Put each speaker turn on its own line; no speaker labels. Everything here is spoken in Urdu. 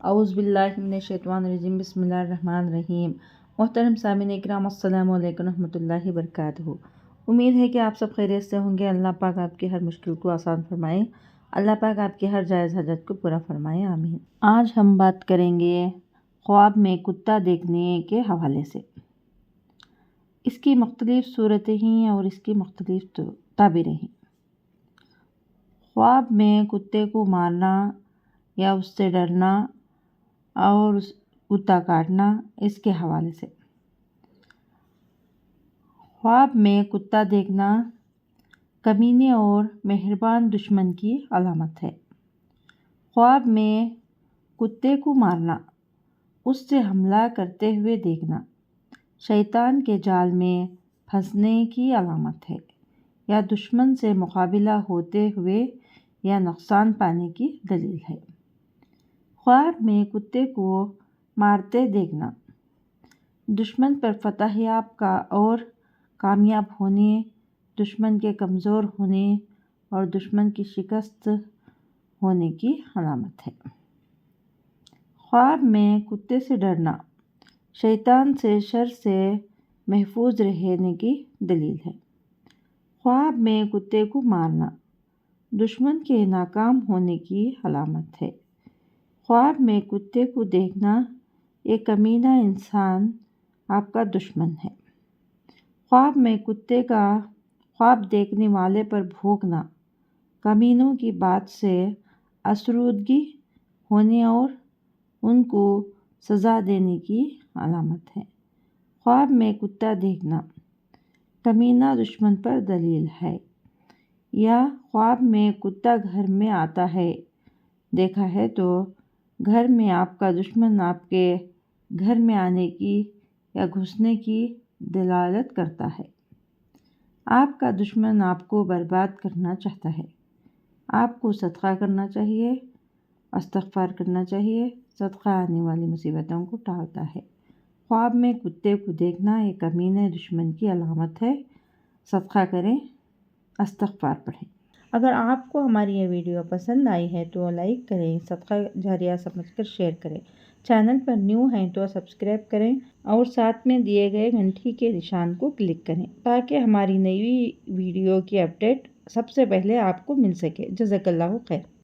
اعوذ باللہ من الشیطان الرجیم، بسم اللہ الرحمن الرحیم۔ محترم سامعین اکرام، السلام علیکم ورحمۃ اللہ وبرکاتہ۔ امید ہے کہ آپ سب خیریت سے ہوں گے۔ اللہ پاک آپ کی ہر مشکل کو آسان فرمائے، اللہ پاک آپ کی ہر جائز حاجت کو پورا فرمائے، آمین۔ آج ہم بات کریں گے خواب میں کتا دیکھنے کے حوالے سے۔ اس کی مختلف صورتیں ہیں اور اس کی مختلف تعبیریں ہیں۔ خواب میں کتے کو مارنا یا اس سے ڈرنا اور کتا کاٹنا، اس کے حوالے سے۔ خواب میں کتا دیکھنا کمینے اور مہربان دشمن کی علامت ہے۔ خواب میں کتے کو مارنا، اس سے حملہ کرتے ہوئے دیکھنا شیطان کے جال میں پھنسنے کی علامت ہے یا دشمن سے مقابلہ ہوتے ہوئے یا نقصان پانے کی دلیل ہے۔ خواب میں کتے کو مارتے دیکھنا دشمن پر فتح یاب کا اور کامیاب ہونے، دشمن کے کمزور ہونے اور دشمن کی شکست ہونے کی علامت ہے۔ خواب میں کتے سے ڈرنا شیطان سے شر سے محفوظ رہنے کی دلیل ہے۔ خواب میں کتے کو مارنا دشمن کے ناکام ہونے کی علامت ہے۔ خواب میں کتے کو دیکھنا، ایک کمینہ انسان آپ کا دشمن ہے۔ خواب میں کتے کا خواب دیکھنے والے پر بھونکنا کمینوں کی بات سے آسودگی ہونے اور ان کو سزا دینے کی علامت ہے۔ خواب میں کتا دیکھنا کمینہ دشمن پر دلیل ہے۔ یا خواب میں کتا گھر میں آتا ہے دیکھا ہے تو گھر میں آپ کا دشمن آپ کے گھر میں آنے کی یا گھسنے کی دلالت کرتا ہے۔ آپ کا دشمن آپ کو برباد کرنا چاہتا ہے۔ آپ کو صدقہ کرنا چاہیے، استغفار کرنا چاہیے۔ صدقہ آنے والی مصیبتوں کو ٹالتا ہے۔ خواب میں کتے کو دیکھنا ایک کمینے دشمن کی علامت ہے۔ صدقہ کریں، استغفار پڑھیں۔ اگر آپ کو ہماری یہ ویڈیو پسند آئی ہے تو لائک کریں، صدقہ جاریہ سمجھ کر شیئر کریں۔ چینل پر نیو ہیں تو سبسکرائب کریں اور ساتھ میں دیے گئے گھنٹی کے نشان کو کلک کریں تاکہ ہماری نئی ویڈیو کی اپڈیٹ سب سے پہلے آپ کو مل سکے۔ جزاک اللہ خیر۔